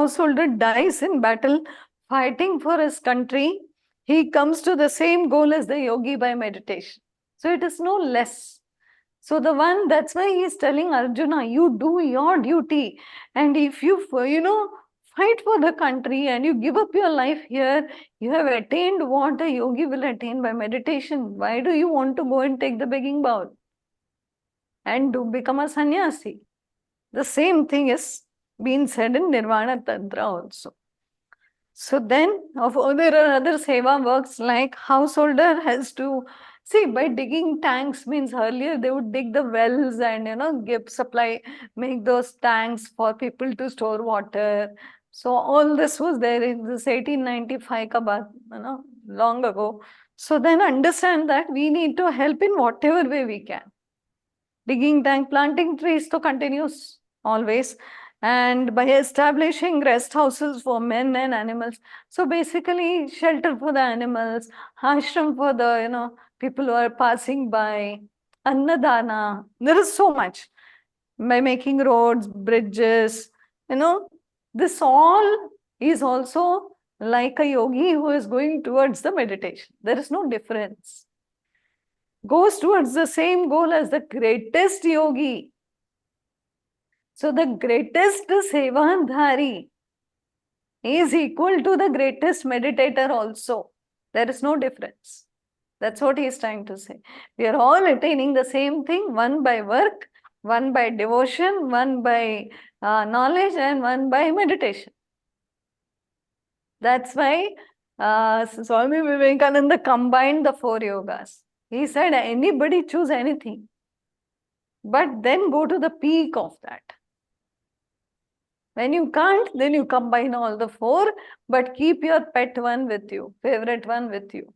householder dies in battle fighting for his country, he comes to the same goal as the yogi by meditation. So it is no less. So that's why he is telling Arjuna, you do your duty. And if you fight for the country and you give up your life here, you have attained what a yogi will attain by meditation. Why do you want to go and take the begging bowl and become a sannyasi? The same thing is being said in Nirvana Tantra also. So then, there are other seva works like householder has to see by digging tanks. Means earlier they would dig the wells and give supply, make those tanks for people to store water. So all this was there in this 1895 ka baat, long ago. So then understand that we need to help in whatever way we can. Digging tank, planting trees to continues always, and by establishing rest houses for men and animals. So basically shelter for the animals, ashram for the people who are passing by, annadana. There is so much. By making roads, bridges, this all is also like a yogi who is going towards the meditation. There is no difference. Goes towards the same goal as the greatest yogi. So the greatest sevadhari is equal to the greatest meditator also. There is no difference. That's what he is trying to say. We are all attaining the same thing, one by work, one by devotion, one by knowledge, and one by meditation. That's why Swami Vivekananda combined the 4 yogas. He said, anybody choose anything, but then go to the peak of that. When you can't, then you combine all the 4, but keep your pet one with you, favorite one with you.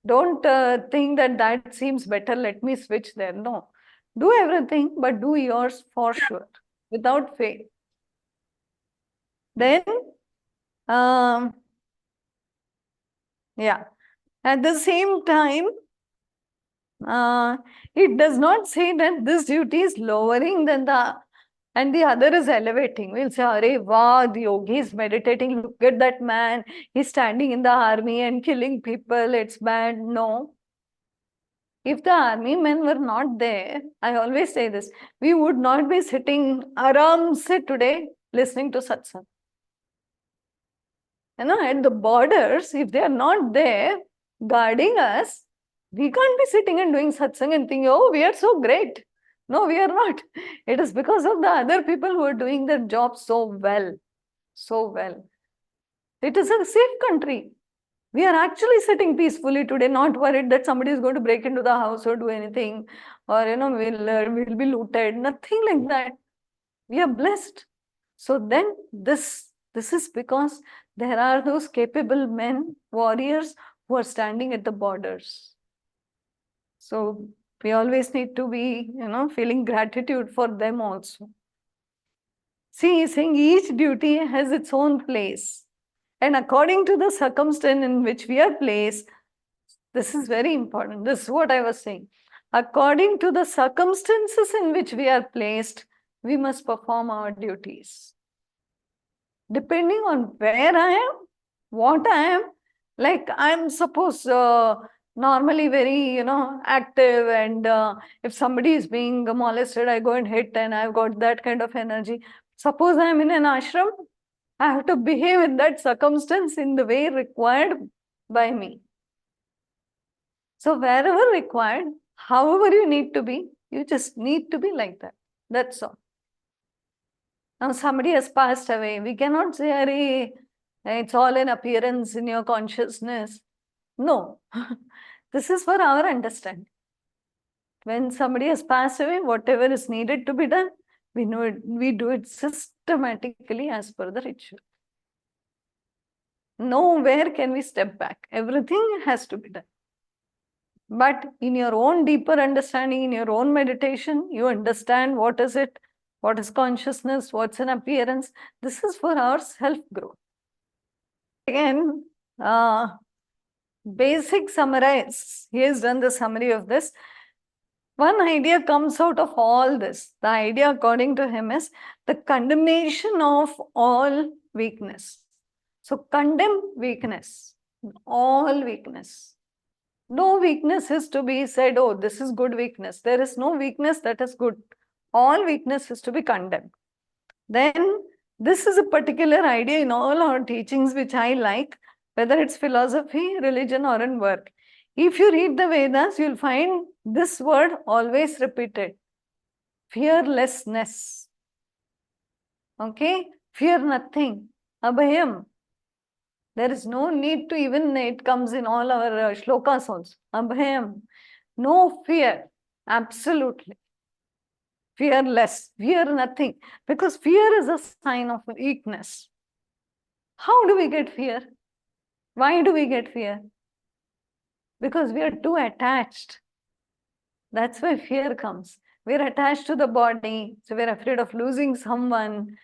Don't think that seems better, let me switch there. No. Do everything, but do yours for sure, without fail. Then, at the same time, it does not say that this duty is lowering than and the other is elevating. We'll say, Arey, wow, the yogi is meditating. Look at that man. He's standing in the army and killing people. It's bad. No. If the army men were not there, I always say this, we would not be sitting aram se today listening to satsang. At the borders, if they are not there guarding us, we can't be sitting and doing satsang and thinking, oh, we are so great. No, we are not. It is because of the other people who are doing their job so well. So well. It is a safe country. We are actually sitting peacefully today, not worried that somebody is going to break into the house or do anything, or we'll be looted. Nothing like that. We are blessed. So then this is because there are those capable men, warriors, who are standing at the borders. So we always need to be, feeling gratitude for them also. See, he's saying each duty has its own place. And according to the circumstance in which we are placed, this is very important. This is what I was saying. According to the circumstances in which we are placed, we must perform our duties. Depending on where I am, what I am, like I'm suppose normally very, active, and if somebody is being molested, I go and hit, and I've got that kind of energy. Suppose I'm in an ashram, I have to behave in that circumstance in the way required by me. So wherever required, however you need to be, you just need to be like that. That's all. Now somebody has passed away. We cannot say, Arey, it's all in appearance in your consciousness. No. This is for our understanding. When somebody has passed away, whatever is needed to be done, we know it, we do it systematically as per the ritual. Nowhere can we step back. Everything has to be done. But in your own deeper understanding, in your own meditation, you understand what is it, what is consciousness, what's an appearance. This is for our self-growth. Again, basic summarize. He has done the summary of this. One idea comes out of all this. The idea, according to him, is the condemnation of all weakness. So condemn weakness, all weakness. No weakness is to be said, oh, this is good weakness. There is no weakness that is good. All weakness is to be condemned. Then this is a particular idea in all our teachings which I like, whether it's philosophy, religion, or in work. If you read the Vedas, you'll find this word always repeated. Fearlessness. Okay? Fear nothing. Abhayam. There is no need to even, it comes in all our shlokas also. Abhayam. No fear. Absolutely. Fearless. Fear nothing. Because fear is a sign of weakness. How do we get fear? Why do we get fear? Because we are too attached. That's why fear comes. We're attached to the body. So we're afraid of losing someone.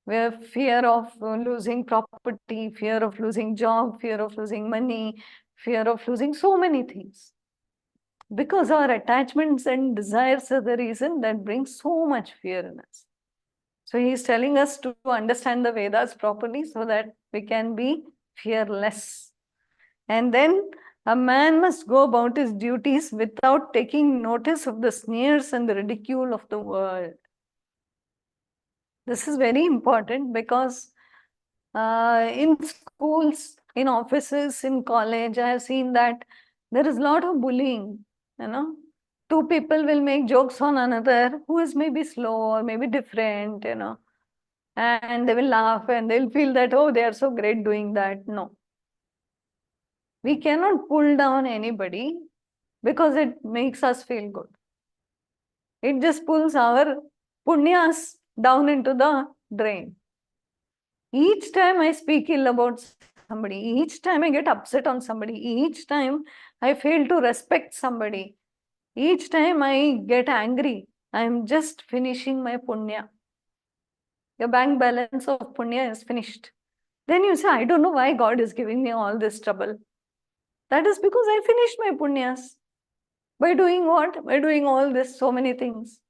We have fear of losing property, fear of losing job, fear of losing money, fear of losing so many things. Because our attachments and desires are the reason that brings so much fear in us. So he's telling us to understand the Vedas properly so that we can be fearless. And then a man must go about his duties without taking notice of the sneers and the ridicule of the world. This is very important because in schools, in offices, in college, I have seen that there is a lot of bullying, you know. Two people will make jokes on another who is maybe slow or maybe different, you know, and they will laugh and they'll feel that, oh, they are so great doing that. No. We cannot pull down anybody because it makes us feel good. It just pulls our punyas down into the drain. Each time I speak ill about somebody, each time I get upset on somebody, each time I fail to respect somebody, each time I get angry, I'm just finishing my punya. Your bank balance of punya is finished. Then you say, I don't know why God is giving me all this trouble. That is because I finished my punyas. By doing what? By doing all this, so many things.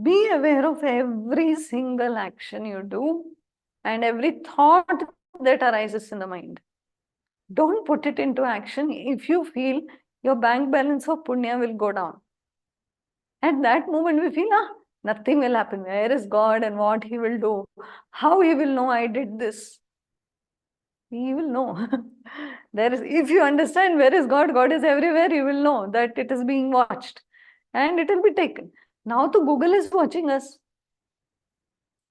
Be aware of every single action you do and every thought that arises in the mind. Don't put it into action if you feel your bank balance of punya will go down. At that moment, we feel, nothing will happen. Where is God and what He will do? How He will know I did this? He will know. If you understand where is God, God is everywhere, you will know that it is being watched and it will be taken. Now the Google is watching us.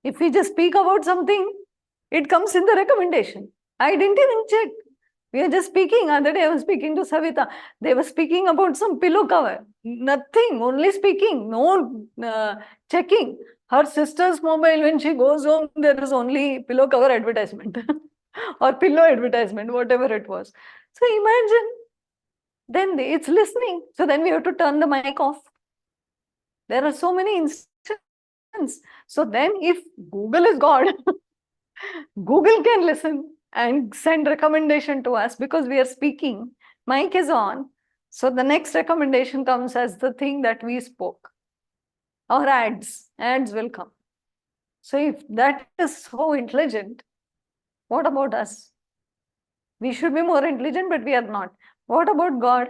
If we just speak about something, it comes in the recommendation. I didn't even check. We are just speaking. Other day I was speaking to Savita. They were speaking about some pillow cover. Nothing, only speaking, no checking. Her sister's mobile, when she goes home, there is only pillow cover advertisement or pillow advertisement, whatever it was. So imagine, then it's listening. So then we have to turn the mic off. There are so many instances. So then if Google is God, Google can listen and send recommendation to us because we are speaking. Mic is on. So the next recommendation comes as the thing that we spoke. Or ads will come. So if that is so intelligent, what about us? We should be more intelligent, but we are not. What about God?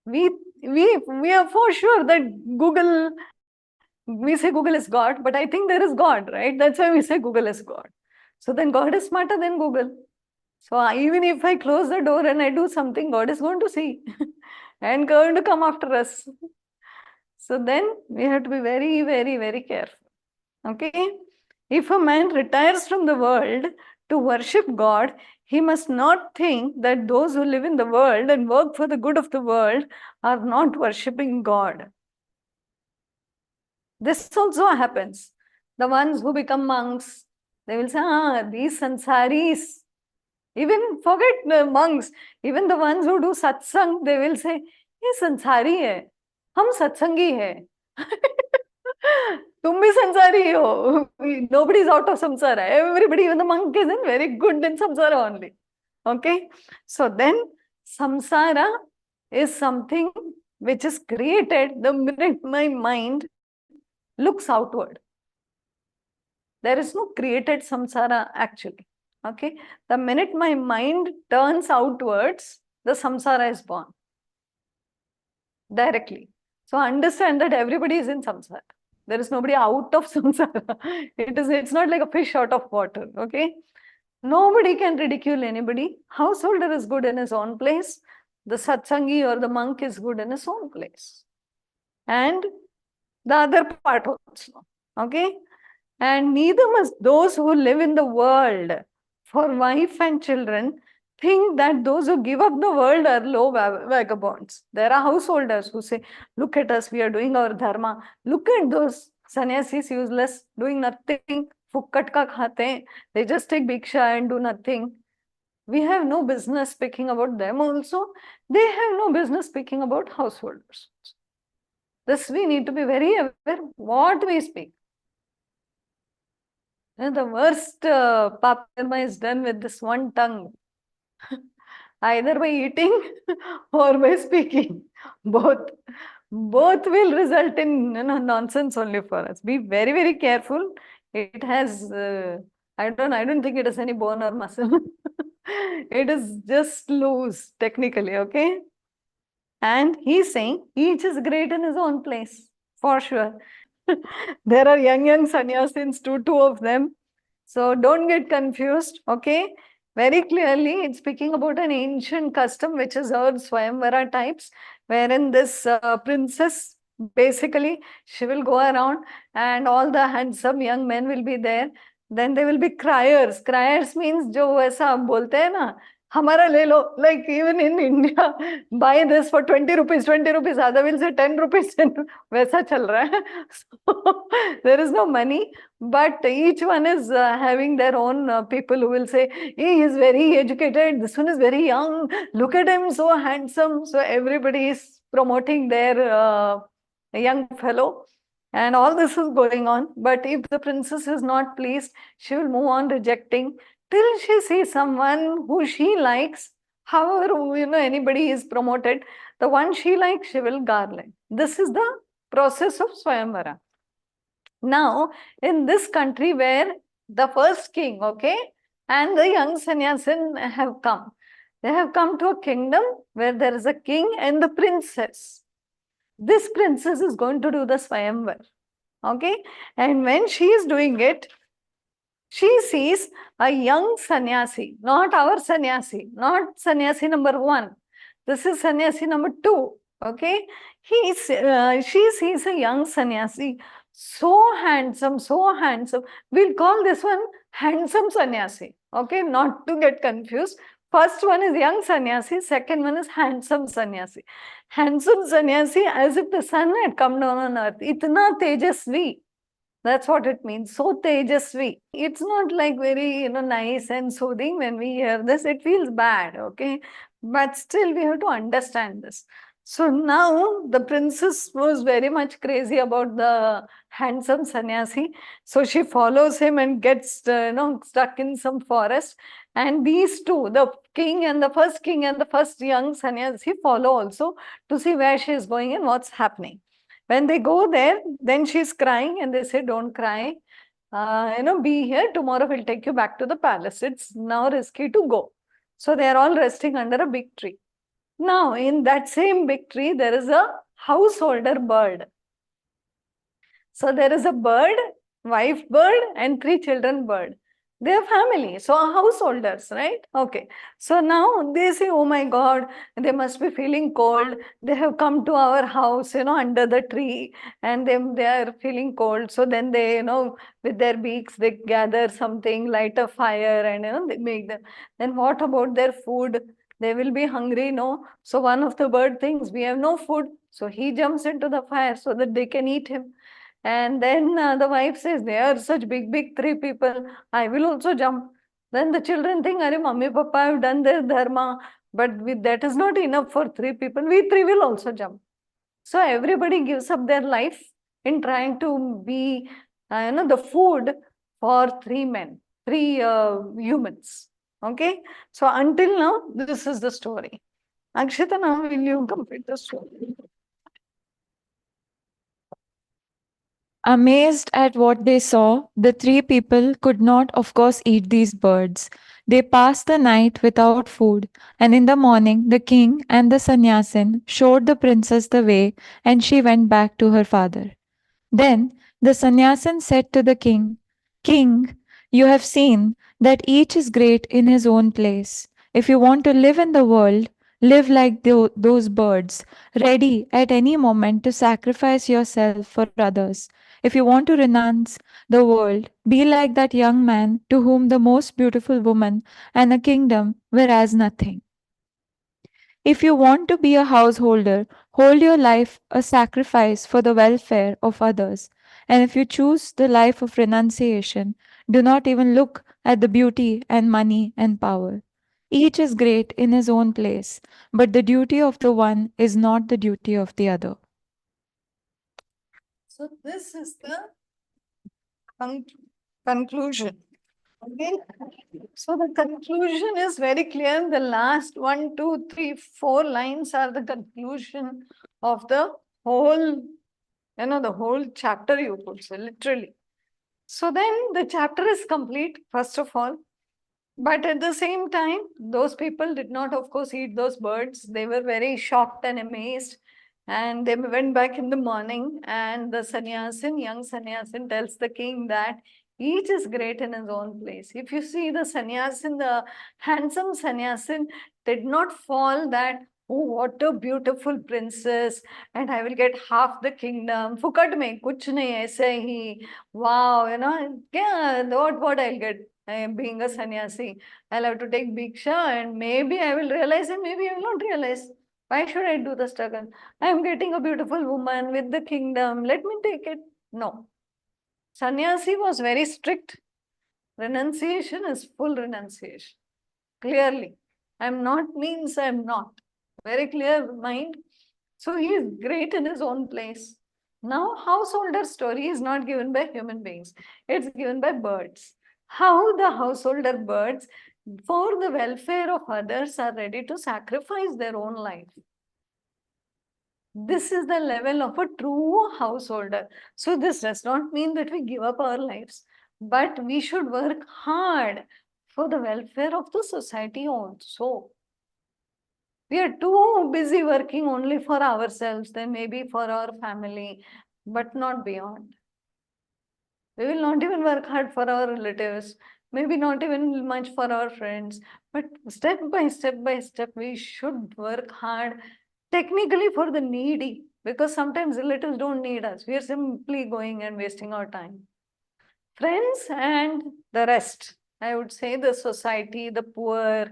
We are for sure that Google, we say Google is God, but I think there is God, right? That's why we say Google is God. So then God is smarter than Google. So even if I close the door and I do something, God is going to see and going to come after us. So then we have to be very, very, very careful. Okay? If a man retires from the world to worship God, he must not think that those who live in the world and work for the good of the world are not worshipping God. This also happens. The ones who become monks, they will say, these sansaris. Even forget the monks, even the ones who do satsang, they will say, ये संसारी है, हम सत्संगी है. तुम भी संसारी हो. Nobody is out of samsara. Everybody, even the monk, is in very good in samsara only. Okay? So then, samsara is something which is created the minute my mind looks outward. There is no created samsara actually. Okay. The minute my mind turns outwards, the samsara is born directly. So understand that everybody is in samsara. There is nobody out of samsara. It's not like a fish out of water. Okay. Nobody can ridicule anybody. Householder is good in his own place. The satsangi or the monk is good in his own place. And the other part also. Okay. And neither must those who live in the world for wife and children think that those who give up the world are low vagabonds. There are householders who say, look at us, we are doing our dharma. Look at those sannyasis, useless, doing nothing. Fukkat ka khate hain. They just take bhiksha and do nothing. We have no business speaking about them also. They have no business speaking about householders. This we need to be very aware what we speak. And the worst paparma is done with this one tongue. Either by eating or by speaking. Both will result in nonsense only for us. Be very, very careful. It has I don't think it has any bone or muscle. It is just loose technically, okay? And he's saying each is great in his own place, for sure. There are young sannyasins too, two of them. So don't get confused, okay? Very clearly, it's speaking about an ancient custom which is our Swayamvara types, wherein this princess, basically, she will go around and all the handsome young men will be there. Then there will be criers. Criers means जो ऐसा बोलते हैं ना, हमारा ले लो. Like even in India, buy this for 20 rupees, 20 rupees. Other will say 10 rupees. वैसा चल रहा है. So there is no money, but each one is having their own people who will say, he is very educated, this one is very young, look at him, so handsome. So everybody is promoting their young fellow. And all this is going on. But if the princess is not pleased, she will move on rejecting till she sees someone who she likes. However, anybody is promoted, the one she likes, she will garland. This is the process of Swayamvara. Now, in this country where the first king, okay, and the young sannyasin have come, they have come to a kingdom where there is a king and the princess. This princess is going to do the Swayamvar, okay, and when she is doing it, she sees a young sannyasi, not our sannyasi, not sannyasi number 1. This is sannyasi number 2, okay. She sees a young sannyasi, so handsome, so handsome. We'll call this one handsome sannyasi, okay, not to get confused. First one is young sannyasi, second one is handsome sannyasi. Handsome sannyasi as if the sun had come down on earth. Itna tejasvi. That's what it means. So tejasvi. It's not like very, nice and soothing when we hear this. It feels bad, okay? But still we have to understand this. So now the princess was very much crazy about the handsome sannyasi. So she follows him and gets, stuck in some forest. And these two, the king and the first young sannyasi, follow also to see where she is going and what's happening. When they go there, then she's crying and they say, don't cry. Be here. Tomorrow we'll take you back to the palace. It's now risky to go. So they are all resting under a big tree. Now, in that same big tree, there is a householder bird. So there is a bird, wife bird, and 3 children bird. They are family, so householders, right? Okay. So now they say, oh my God, they must be feeling cold. They have come to our house, under the tree, and they are feeling cold. So then they, with their beaks, they gather something, light a fire, and, they make them. Then what about their food? They will be hungry, no? So one of the bird thinks, we have no food. So he jumps into the fire so that they can eat him. And then the wife says, they are such big 3 people. I will also jump. Then the children think, Arey, mummy, papa have done their dharma. But that is not enough for 3 people. We 3 will also jump. So everybody gives up their life in trying to be, the food for 3 men, 3 humans. Okay. So until now, this is the story. Akshita, now will you complete the story? Amazed at what they saw, the three people could not, of course, eat these birds. They passed the night without food, and in the morning the king and the sannyasin showed the princess the way, and she went back to her father. Then the sannyasin said to the king, King, you have seen that each is great in his own place. If you want to live in the world, live like those birds, ready at any moment to sacrifice yourself for others. If you want to renounce the world, be like that young man to whom the most beautiful woman and a kingdom were as nothing. If you want to be a householder, hold your life a sacrifice for the welfare of others. And if you choose the life of renunciation, do not even look at the beauty and money and power. Each is great in his own place, but the duty of the one is not the duty of the other. So this is the con- conclusion. Okay. So the conclusion is very clear. The last 1, 2, 3, 4 lines are the conclusion of the whole, the whole chapter, you could say, literally. So then the chapter is complete, first of all. But at the same time, those people did not, of course, eat those birds. They were very shocked and amazed. And they went back in the morning, and the sannyasin, young sannyasin, tells the king that each is great in his own place. If you see the sannyasin, the handsome sannyasin did not fall that, oh, what a beautiful princess, and I will get half the kingdom. Fukat mein, kuch nahi, aise hi. Wow, yeah, what I'll get. I am being a sannyasi. I'll have to take Bhiksha and maybe I will realize and maybe I will not realize. Why should I do the struggle? I am getting a beautiful woman with the kingdom. Let me take it. No. Sannyasi was very strict. Renunciation is full renunciation. Clearly. I'm not means I'm not. Very clear mind. So he is great in his own place. Now, householder story is not given by human beings. It's given by birds. How the householder birds, for the welfare of others, are ready to sacrifice their own life. This is the level of a true householder. So this does not mean that we give up our lives, but we should work hard for the welfare of the society also. We are too busy working only for ourselves, then maybe for our family, but not beyond. We will not even work hard for our relatives, maybe not even much for our friends, but step by step, we should work hard technically for the needy, because sometimes relatives don't need us. We are simply going and wasting our time. Friends and the rest, I would say the society, the poor,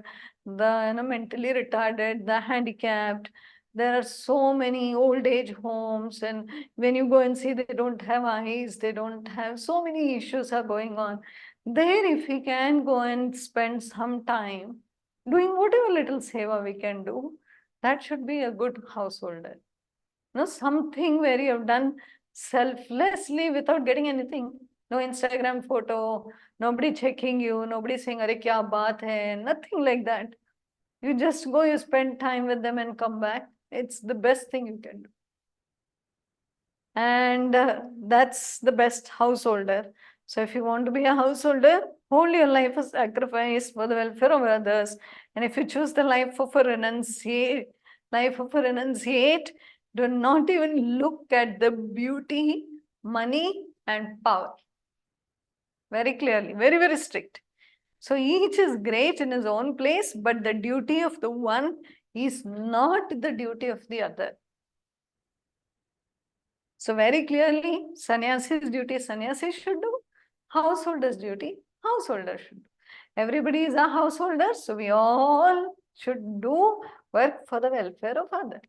the mentally retarded, the handicapped. There are so many old age homes, and when you go and see, they don't have eyes, they don't have, so many issues are going on. There, if we can go and spend some time doing whatever little seva we can do, that should be a good householder. Something where you have done selflessly without getting anything. No Instagram photo, nobody checking you, nobody saying, Are kya baat hai? Nothing like that. You just go, you spend time with them and come back. It's the best thing you can do. And that's the best householder. So if you want to be a householder, hold your life as sacrifice for the welfare of others. And if you choose the life of a renunciate, do not even look at the beauty, money, and power. Very clearly, very, very strict. So each is great in his own place, but the duty of the one is not the duty of the other. So very clearly, sannyasi's duty, sannyasi should do. Householder's duty, householder should do. Everybody is a householder, so we all should do work for the welfare of others.